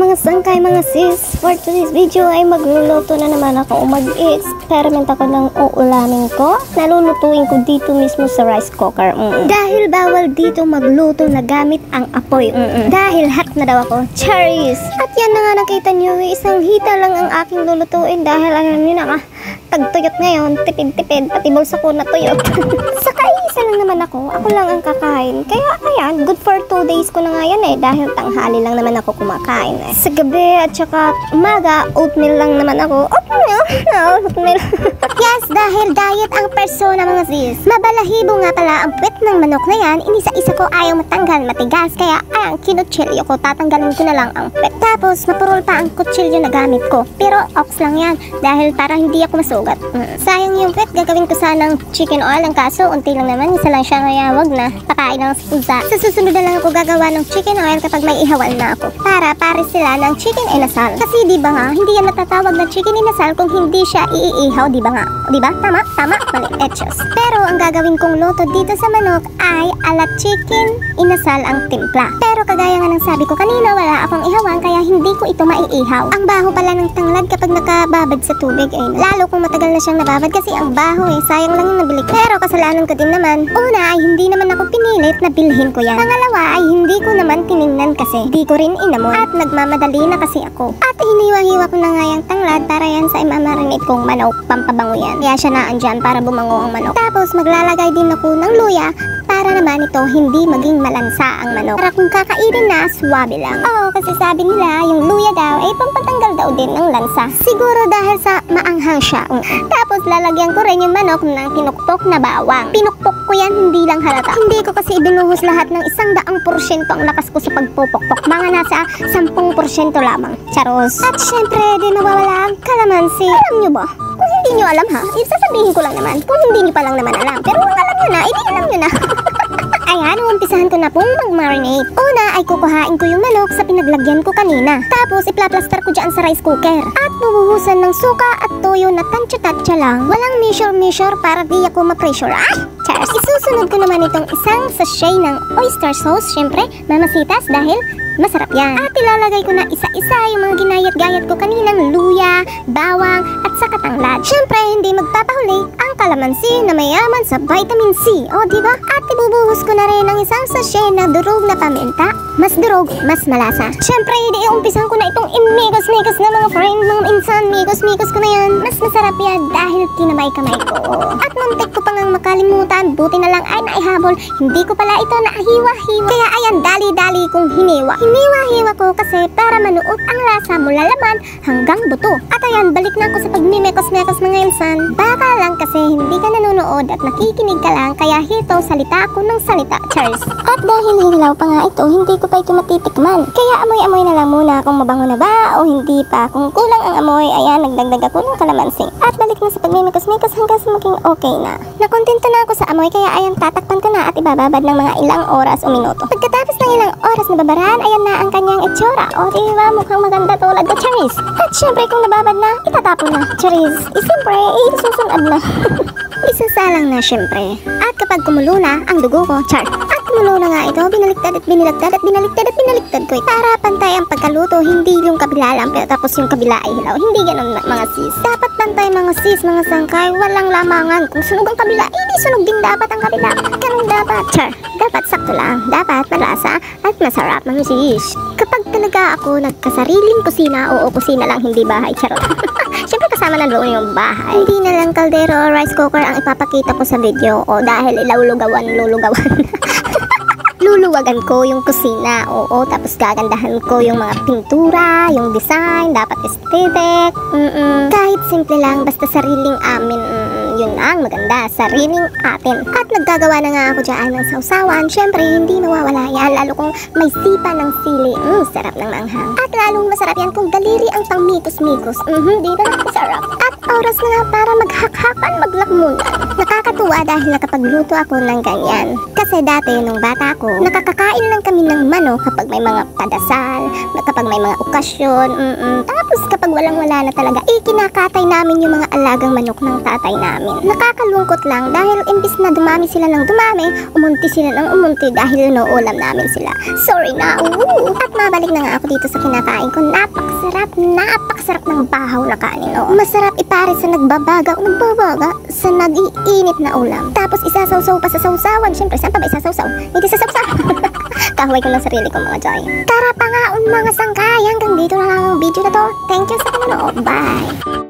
mga sangkay, mga sis. For today's video ay magluluto na naman ako o mag-experiment ako ng uulamin ko. Nalulutuin ko dito mismo sa rice cooker. Dahil bawal dito magluto na gamit ang apoy. Dahil hot na daw ako. Charis! At yan na nga nakita nyo, isang hita lang ang aking lulutuin dahil alam nyo na tagtuyot ngayon, tipid-tipid, pati bulsa ko natuyot. Saka isa lang naman ako lang ang kakain. Kaya ayan, good for 2 days ko na nga yan dahil tanghali lang naman ako kumakain Sa gabi at saka umaga, oatmeal lang naman ako. Oatmeal. Yes, dahil diet ang persona mga sis. Mabalahibo nga pala ang puwet ng manok na yan. Inisa-isa ko ayaw matanggal, matigas. Kaya ayan, kinutsilyo ko, tatanggalin ko na lang ang puwet. Tapos mapurol pa ang kutsilyo na gamit ko. Pero ox lang yan dahil para hindi ako masugat. Sayang yung puwet, gagawin ko sanang chicken oil. Ang kaso, unti lang naman, isa lang siya, kaya wag na. Pakain lang sa pusa. Sa susunod na lang ako gagawa ng chicken oil kapag may ihawan na ako. Para pares sila ng chicken inasal. Kasi di ba nga, hindi yan natatawag na chicken inasal kung hindi siya iihaw, di ba nga? Di ba? Tama? Mali, etchos. Pero ang gagawin kong luto dito sa manok ay alat chicken inasal ang timpla. Pero kagaya nga ng sabi ko kanina, wala akong ihawan kaya hindi ko ito maiihaw. Ang baho pala ng tanglad kapag nakababad sa tubig lalo kung matagal na siyang nababad kasi ang baho sayang lang yung nabili. Pero kasalanan ko din naman. Una ay hindi naman ako pinilit na bilhin ko yan. Pangalawa ay hindi ko naman tiningnan kasi di ko rin inamon at nagmamadali na kasi ako. At hiniwa-hiwa ko na nga yung tanglad para yan sa imamarinate kong manok, pampabango yan. Kaya siya naandyan para bumango ang manok. Tapos maglalagay din ako ng luya para naman ito hindi maging malansa ang manok. Para kung kakainin na, swabe lang. Oo, kasi sabi nila yung luya daw ay pampatanggal daw din ng lansa. Siguro dahil sa maanghang siya. Tapos lalagyan ko rin yung manok ng pinukpok na bawang. Pinukpok ko yan, hindi lang halata. Hindi ko kasi ibinuhos lahat ng 100% ang lakas ko sa pagpupokpok. Mga nasa 10% lamang. Charos. At syempre, di nawawala ang kalamansi. Alam nyo ba? Kung hindi nyo alam sasabihin ko lang naman. Kung hindi nyo pa lang naman alam. Pero kung alam nyo na, edi alam nyo na. Ayan, umpisahan ko na pong mag-marinate. Una ay kukuhain ko yung manok sa pinaglagyan ko kanina. Tapos iplaplaster ko dyan sa rice cooker. At bubuhusan ng suka at toyo na tansya-tansya lang. Walang measure para di ako ma-pressure. Cheers! Isusunod ko naman itong isang sachet ng oyster sauce. Syempre, mamasitas dahil masarap yan. At ilalagay ko na isa-isa yung mga ginayat-gayat ko kaninang luya, bawang, at saka tanglad. Syempre, hindi magpapahuli ang kalamansi na mayaman sa vitamin C. O, diba? At ibubuhos ko na rin ang isang sachet na durog na paminta. Mas durog, mas malasa. Syempre, hindi iumpisan ko na itong imigos-migos na mga friend, mga insan, migos-migos ko na yan. Mas masarap yan dahil kinamay-kamay ko. At muntik ko pang makalimutan, buti na lang ay naihabol. Hindi ko pala ito naahiwa-hiwa. Kaya ayan, dali-dali kong hiniwa. Hiniwa-hiwa ko kasi para manuot ang lasa mula laman hanggang buto. At ayan, balik na ako sa pagmimekos-mekos mga insan. Baka lang kasi hindi ka nanonood at nakikinig ka lang, kaya hito salita ako ng salita. Cheers! At dahil hilaw pa nga ito, hindi ko pa ito matitikman. Kaya amoy-amoy na lang muna kung mabango na ba o hindi pa. Kung kulang ang amoy, ayan, nagdagdag ako ng kalamansi. At balik na sa pagmimekos-mekos hanggang sa maging okay na. Nakontento na ako sa amoy, kaya ayan, tatakpan ko na at ibababad ng mga ilang oras o minuto. Pagkatapos ng ilang oras na babaran, ayan na ang kanyang itsura. O diba, mukhang maganda tulad ko, Charis. At syempre kung nababad na, itatapon na, Charis. Siyempre, isusunod na. Isasalang na syempre. At kapag kumulo na ang dugo ko, char. At kumulo na nga ito, binaliktad at binaliktad at binaliktad at binaliktad ko. Para pantay ang pagkaluto, hindi yung kabila lang, pero tapos yung kabila ay hilaw. Hindi ganun mga sis. Dapat pantay mga sis, mga sangkay, walang lamangan. Kung sunog ang kabila, hindi sunog din dapat ang kabila. Ganun dapat, char. Dapat sakto lang. Dapat malasa at masarap mga sis. Kapag talaga ako nagkasariling kusina, oo, kusina lang, hindi bahay, charot. Siyempre kasama na doon yung bahay. Hindi na lang kaldero o rice cooker ang ipapakita ko sa video. O dahil lulugawan. Luluwagan ko yung kusina. Oo, tapos gagandahan ko yung mga pintura, yung design, dapat aesthetic. Kahit simple lang, basta sariling amin. Yun ang maganda, sariling atin. At naggagawa na nga ako dyan ng sausawan. Syempre, hindi mawawala yan, lalo kung may sipa ng sili. Sarap ng manghang. At lalong masarap yan kung daliri ang pang-mikos-mikos. Di ba? Masarap. At oras na nga para maghakhakan, maglakmunan. Nakakatuwa dahil nakapagluto ako ng ganyan. Kasi dati, nung bata ko, nakakakain lang kami ng manok kapag may mga padasal, kapag may mga okasyon. Tapos kapag walang-wala na talaga, kinakatay namin yung mga alagang manok ng tatay namin. namin. Nakakalungkot lang dahil imbis na dumami sila ng dumami, umunti sila ng umunti dahil inuulam namin sila. Sorry na. At mabalik na nga ako dito sa kinakain ko. Napakasarap ng bahaw na kanin. Masarap ipare sa nagbabaga sa nag-iinit na ulam. Tapos isasawsaw pa sa sawsawan. Siyempre, saan pa ba isasawsaw? Hindi sa sawsaw. Kahuway ko lang sarili ko mga joy. Tara pa nga mga sangkay. Hanggang dito na lang ang video na to. Thank you sa panonood. Bye!